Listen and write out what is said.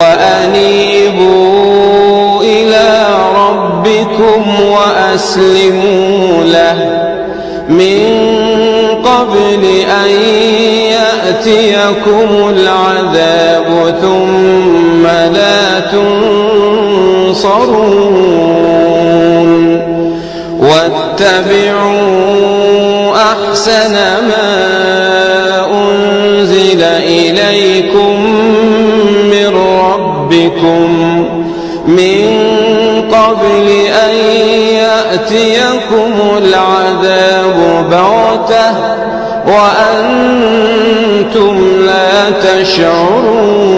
وأنيبوا إلى ربكم وأسلموا له من قبل أن يأتيكم العذاب ثم لا تنصرون واتبعوا أحسن ما أنزل إليكم من ربكم من قبل أن يأتيكم العذاب بغتة وأنتم لا تشعرون